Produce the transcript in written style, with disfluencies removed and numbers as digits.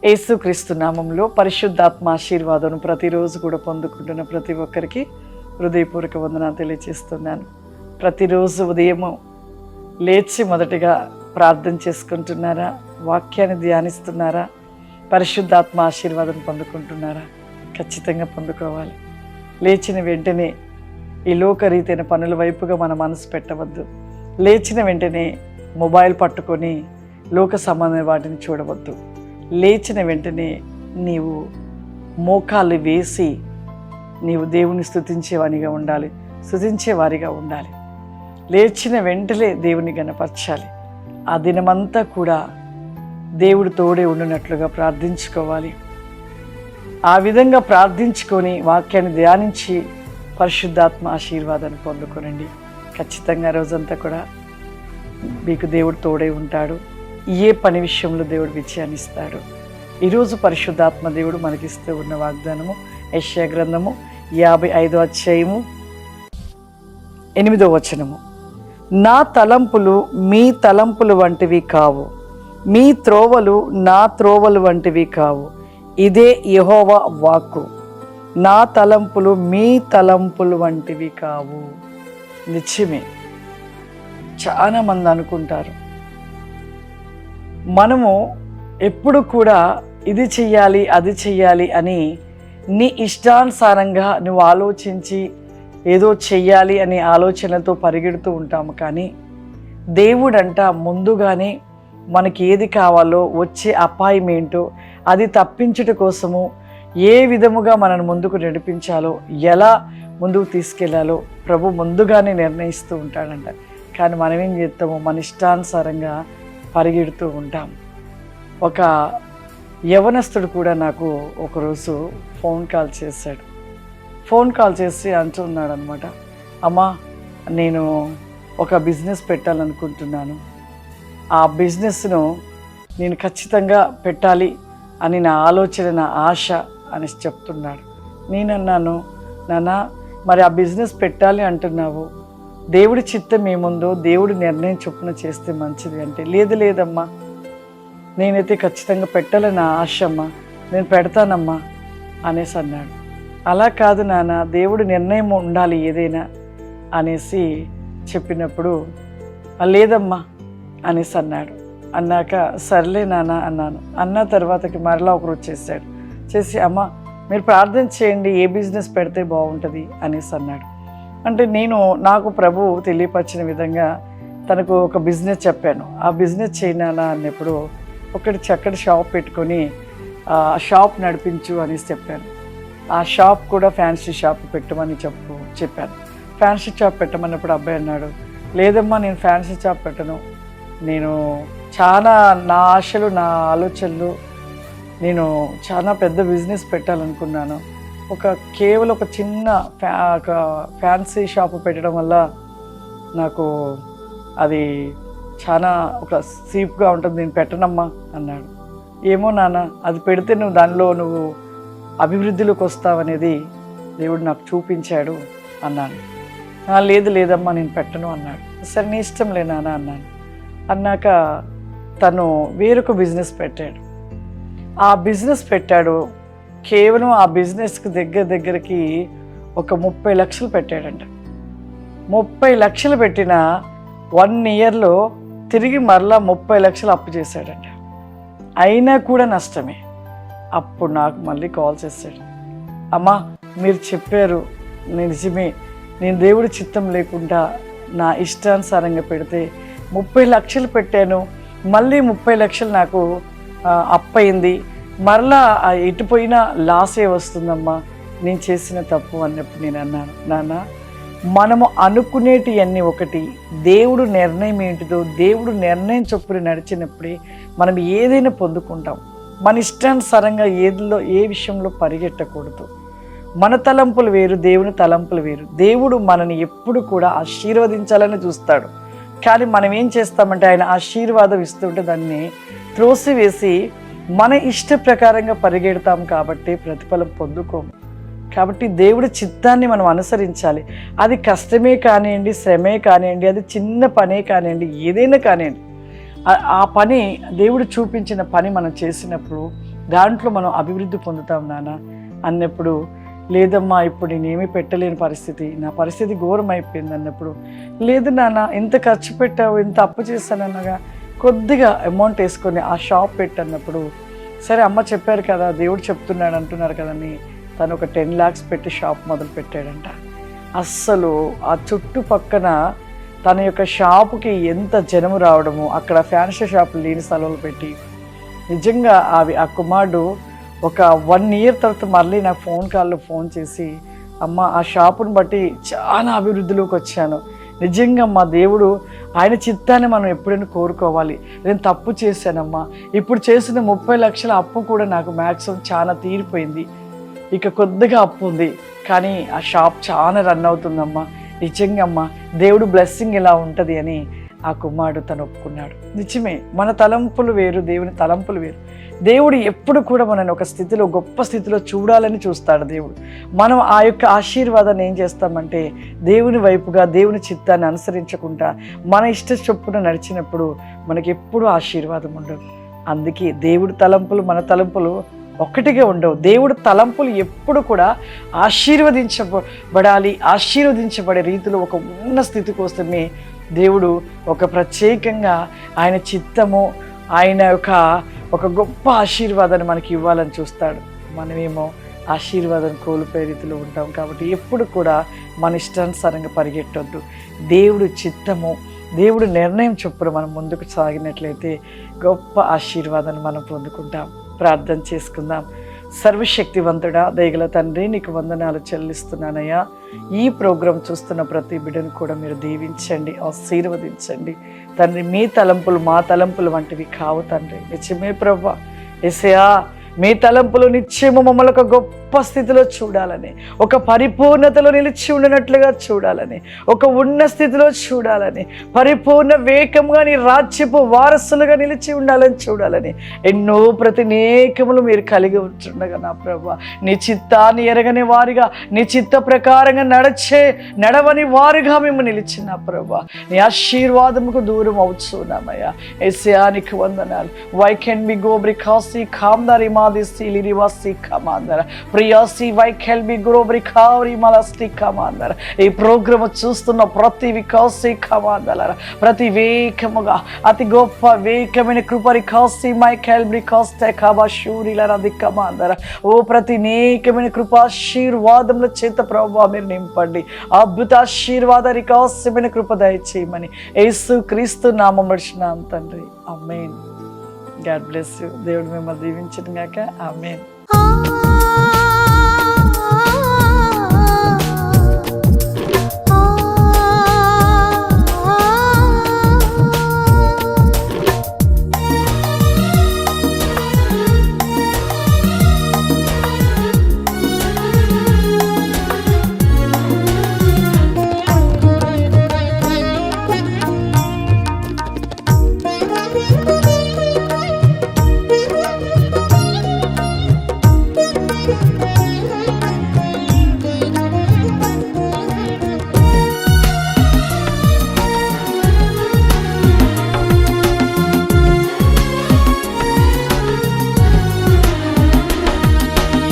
యేసుక్రీస్తు నామంలో పరిశుద్ధాత్మ ఆశీర్వాదం ప్రతిరోజు కూడా పొందుకుంటున్న ప్రతి ఒక్కరికి హృదయపూర్వక వందనాలు తెలియజేస్తున్నాను. ప్రతిరోజు ఉదయం లేచి మొదటిగా ప్రార్థన చేసుకుంటున్నారా? వాక్యాన్ని ధ్యానిస్తున్నారా? పరిశుద్ధాత్మ ఆశీర్వాదం పొందుకుంటున్నారా? ఖచ్చితంగా పొందుకోవాలి. లేచిన వెంటనే ఈ లోకరీతైన పనుల వైపుగా మన మనసు పెట్టవద్దు. లేచిన వెంటనే మొబైల్ పట్టుకొని లోక సంబంధమైన వాటిని చూడవద్దు. లేచిన వెంటనే నీవు మోకాళ్ళు వేసి నీవు దేవుని స్తుతించేవానిగా ఉండాలి, స్తుతించేవారిగా ఉండాలి. లేచిన వెంటనే దేవుని గణపరచాలి. ఆ దినమంతా కూడా దేవుడు తోడే ఉండినట్లుగా ప్రార్థించుకోవాలి. ఆ విధంగా ప్రార్థించుకొని వాక్యాన్ని ధ్యానించి పరిశుద్ధాత్మ ఆశీర్వాదాన్ని పొందుకోనండి. ఖచ్చితంగా రోజంతా కూడా మీకు దేవుడు తోడే ఉంటాడు. ఏ పని విషయంలో దేవుడు విజయాన్ని ఇస్తాడు. ఈరోజు పరిశుద్ధాత్మ దేవుడు మనకిస్తూ ఉన్న వాగ్దానము యెషయా గ్రంథము 55వ అధ్యాయము 8వ వచనము. నా తలంపులు మీ తలంపులు వంటివి కావు, మీ త్రోవలు నా త్రోవలు వంటివి కావు, ఇదే యెహోవా వాక్కు. నా తలంపులు మీ తలంపులు వంటివి కావు. నిజమే. చాలామంది అనుకుంటారు మనము ఎప్పుడు కూడా ఇది చెయ్యాలి అది చెయ్యాలి అని నీ ఇష్టానుసారంగా నువ్వు ఆలోచించి ఏదో చెయ్యాలి అనే ఆలోచనలతో పరిగెడుతూ ఉంటాము. కానీ దేవుడంట ముందుగానే మనకి ఏది కావాలో, వచ్చే అపాయం ఏంటో అది తప్పించుట కోసము ఏ విధముగా మనల్ని ముందుకు నడిపించాలో, ఎలా ముందుకు తీసుకెళ్లాలో ప్రభు ముందుగానే నిర్ణయిస్తూ ఉంటాడంట. కానీ మనం ఏం చేస్తాము? మన ఇష్టానుసారంగా పరిగెడుతూ ఉంటాం. ఒక యవనస్తుడు కూడా నాకు ఒకరోజు ఫోన్ కాల్ చేశాడు. ఫోన్ కాల్ చేసి అంటున్నాడు అనమాట, అమ్మా నేను ఒక బిజినెస్ పెట్టాలనుకుంటున్నాను, ఆ బిజినెస్ను నేను ఖచ్చితంగా పెట్టాలి అని నా ఆలోచన, నా ఆశ అని చెప్తున్నాడు. నేనన్నాను, నాన్న మరి ఆ బిజినెస్ పెట్టాలి అంటున్నావు, దేవుడి చిత్తం ఏముందో దేవుడి నిర్ణయం చొప్పున చేస్తే మంచిది అంటే, లేదమ్మా నేనైతే ఖచ్చితంగా పెట్టాలని ఆశ అమ్మా, నేను పెడతానమ్మా అనేసి అన్నాడు. అలా కాదు నాన్న, దేవుడి నిర్ణయం ఉండాలి ఏదైనా అనేసి చెప్పినప్పుడు లేదమ్మా అనేసి అన్నాడు. అన్నాక సర్లే నాన్న అన్నాను. అన్న తర్వాతకి మరలా ఒకరు వచ్చేసాడు. చేసి అమ్మ మీరు ప్రార్థన చేయండి, ఏ బిజినెస్ పెడితే బాగుంటుంది అనేసి అన్నాడు. అంటే నేను నాకు ప్రభు తెలియపరిచిన విధంగా తనకు ఒక బిజినెస్ చెప్పాను. ఆ బిజినెస్ చేయనానా అన్నప్పుడు ఒకటి చక్కటి షాప్ పెట్టుకొని ఆ షాప్ నడిపించు అనేసి చెప్పాను. ఆ షాప్ కూడా ఫ్యాన్సీ షాప్ పెట్టమని చెప్పాను. ఫ్యాన్సీ షాప్ పెట్టమన్నప్పుడు అబ్బాయి అన్నాడు, లేదమ్మా నేను ఫ్యాన్సీ షాప్ పెట్టను, నేను చాలా నా ఆశలు నా ఆలోచనలు, నేను చాలా పెద్ద బిజినెస్ పెట్టాలనుకున్నాను. కేవలం ఒక చిన్న ఫ్యాన్సీ షాపు పెట్టడం వల్ల నాకు అది చాలా ఒక సీప్గా ఉంటుంది, నేను పెట్టనమ్మా అన్నాడు. ఏమో నాన్న, అది పెడితే నువ్వు అభివృద్ధిలోకి వస్తావనేది దేవుడు నాకు చూపించాడు అన్నాను. లేదమ్మా నేను పెట్టను అన్నాడు. సరే నీ ఇష్టం లే నాన్న అన్నాను. అన్నాక తను వేరొక బిజినెస్ పెట్టాడు. ఆ బిజినెస్ పెట్టాడు. కేవలం ఆ బిజినెస్కి దగ్గరికి ఒక 30 లక్షలు పెట్టాడంట. 30 లక్షలు పెట్టిన 1 ఇయర్లో తిరిగి మరలా 30 లక్షలు అప్పు చేశాడంట. అయినా కూడా నష్టమే. అప్పుడు నాకు మళ్ళీ కాల్ చేశాడు, అమ్మా మీరు చెప్పారు నిజమే, నేను దేవుడి చిత్తం లేకుండా నా ఇష్టానుసారంగా పెడితే 30 లక్షలు పెట్టాను, మళ్ళీ 30 లక్షలు నాకు అప్పయింది, మరలా ఎటుపోయినా లాసే వస్తుందమ్మా, నేను చేసిన తప్పు అన్నప్పుడు నేను అన్నాను, నాన్న మనము అనుకునేటివన్నీ ఒకటి, దేవుడు నిర్ణయం ఏంటిదో దేవుడు నిర్ణయం చొప్పున నడిచినప్పుడే మనం ఏదైనా పొందుకుంటాం. మన ఇష్టానుసారంగా ఏ విషయంలో పరిగెట్టకూడదు. మన తలంపులు వేరు, దేవుని తలంపులు వేరు. దేవుడు మనని ఎప్పుడు కూడా ఆశీర్వదించాలని చూస్తాడు. కానీ మనం ఏం చేస్తామంటే ఆయన ఆశీర్వాదం ఇస్తుంటే దాన్ని త్రోసివేసి మన ఇష్ట ప్రకారంగా పరిగెడతాం కాబట్టి ప్రతిఫలం పొందుకోము. కాబట్టి దేవుడి చిత్తాన్ని మనం అనుసరించాలి. అది కష్టమే కానివ్వండి, శ్రమే కానివ్వండి, అది చిన్న పనే కానివ్వండి, ఏదైనా కానివ్వండి, ఆ పని దేవుడు చూపించిన పని మనం చేసినప్పుడు దాంట్లో మనం అభివృద్ధి పొందుతాం నాన్న అన్నప్పుడు, లేదమ్మా ఇప్పుడు నేనేమీ పెట్టలేని పరిస్థితి, నా పరిస్థితి ఘోరం అయిపోయింది అన్నప్పుడు, లేదు నాన్న ఇంత ఖర్చు పెట్టావు, ఇంత అప్పు చేశానన్నగా కొద్దిగా అమౌంట్ వేసుకొని ఆ షాప్ పెట్టన్నప్పుడు, సరే అమ్మ చెప్పారు కదా, దేవుడు చెప్తున్నాడు అంటున్నారు కదని తను ఒక 10 lakhs పెట్టి షాప్ మొదలు పెట్టాడంట. అస్సలు ఆ చుట్టుపక్కన తన యొక్క షాపుకి ఎంత జనము రావడము, అక్కడ ఫ్యాన్సీ షాపులు లేని స్థలంలో పెట్టి నిజంగా ఆ కుమారుడు ఒక 1 year తర్వాత మళ్ళీ నాకు ఫోన్ చేసి, అమ్మ ఆ షాపుని బట్టి చాలా అభివృద్ధిలోకి వచ్చాను, నిజంగా మా దేవుడు ఆయన చిత్తాన్ని మనం ఎప్పుడైనా కోరుకోవాలి, నేను తప్పు చేశానమ్మా, ఇప్పుడు చేసిన 30 లక్షల అప్పు కూడా నాకు మ్యాక్సిమం చాలా తీరిపోయింది, ఇక కొద్దిగా అప్పు ఉంది, కానీ ఆ షాప్ చాలా రన్ అవుతుందమ్మా, నిజంగా అమ్మా దేవుడు బ్లెస్సింగ్ ఎలా ఉంటుంది అని ఆ కుమారుడు తను ఒప్పుకున్నాడు. నిజమే, మన తలంపులు వేరు, దేవుని తలంపులు వేరు. దేవుడు ఎప్పుడు కూడా మనల్ని ఒక స్థితిలో, గొప్ప స్థితిలో చూడాలని చూస్తాడు దేవుడు. మనం ఆ యొక్క ఆశీర్వాదాన్ని ఏం చేస్తామంటే దేవుని వైపుగా, దేవుని చిత్తాన్ని అనుసరించకుండా మన ఇష్ట చొప్పున నడిచినప్పుడు మనకి ఎప్పుడు ఆశీర్వాదం ఉండదు. అందుకే దేవుడి తలంపులు మన తలంపులు ఒక్కటిగా ఉండవు. దేవుడు తలంపులు ఎప్పుడు కూడా ఆశీర్వదించబడే రీతిలో ఒక ఉన్న స్థితి కోసమే దేవుడు ఒక ప్రత్యేకంగా ఆయన చిత్తము, ఆయన ఒక గొప్ప ఆశీర్వాదాన్ని మనకి ఇవ్వాలని చూస్తాడు. మనమేమో ఆశీర్వాదం కోల్పోయే రీతిలో ఉంటాం. కాబట్టి ఎప్పుడు కూడా మన ఇష్టానుసారంగా పరిగెట్టొద్దు. దేవుడు చిత్తము, దేవుడు నిర్ణయం చొప్పున మనం ముందుకు సాగినట్లయితే గొప్ప ఆశీర్వాదాన్ని మనం పొందుకుంటాం. ప్రార్థన చేసుకుందాం. సర్వశక్తివంతుడా, దయగల తండ్రి, నీకు వందనాలు చెల్లిస్తున్నానయ్యా. ఈ ప్రోగ్రాం చూస్తున్న ప్రతి బిడ్డను కూడా మీరు దీవించండి, ఆశీర్వదించండి తండ్రి. మీ తలంపులు మా తలంపులు వంటివి కావు తండ్రి. నిజమే ప్రభువా, యేసయ్యా మీ తలంపులు నిత్యము మమ్మల్ని ఒక గొప్ప స్థితిలో చూడాలని, ఒక పరిపూర్ణతలో నిలిచి ఉండినట్లుగా చూడాలని, ఒక ఉన్న స్థితిలో చూడాలని, పరిపూర్ణ వేగంగా నీ రాజ్యపు వారసులుగా నిలిచి ఉండాలని చూడాలని ఎన్నో ప్రతినేకములు మీరు కలిగి ఉంటుండగా నా ప్రభువా, నీ చిత్తాన్ని ఎరగని వారిగా, నీ చిత్త ప్రకారంగా నడవని వారిగా మేము నిలిచిన ప్రభువా, నీ ఆశీర్వాదముకు దూరం అవుతున్నామయ్యా. యేసయ్యా నీకు వందనాలు. వై కెన్ బి గో బ్రికాసి కామ్దారి మాదిసి లిరివాసి కమాందర ప్రియాసి వై కెన్ బి గ్రో బ్రికారి మలస్టి కమాందర. ఈ ప్రోగ్రామ్ చూస్తున్న ప్రతి వికాసి కమాందర, ప్రతి వేగముగా అతి గొప్ప వేగమైన కృపరి కాసి మై కెల్ బ్రికాస్తే కబాషూరిలరది కమాందర. ఓ ప్రతి నేకమైన కృపాశీర్వాదముల చేత ప్రభువా మీరు నింపండి. అద్భుత ఆశీర్వాద రికాసమైన కృప దయచేయమని యేసు క్రీస్తు నామములో అడుగుచున్నాం తండ్రి. ఆమేన్. God bless you. దేవుడు మిమ్మల్ని దీవించును గాక. ఆమేన్.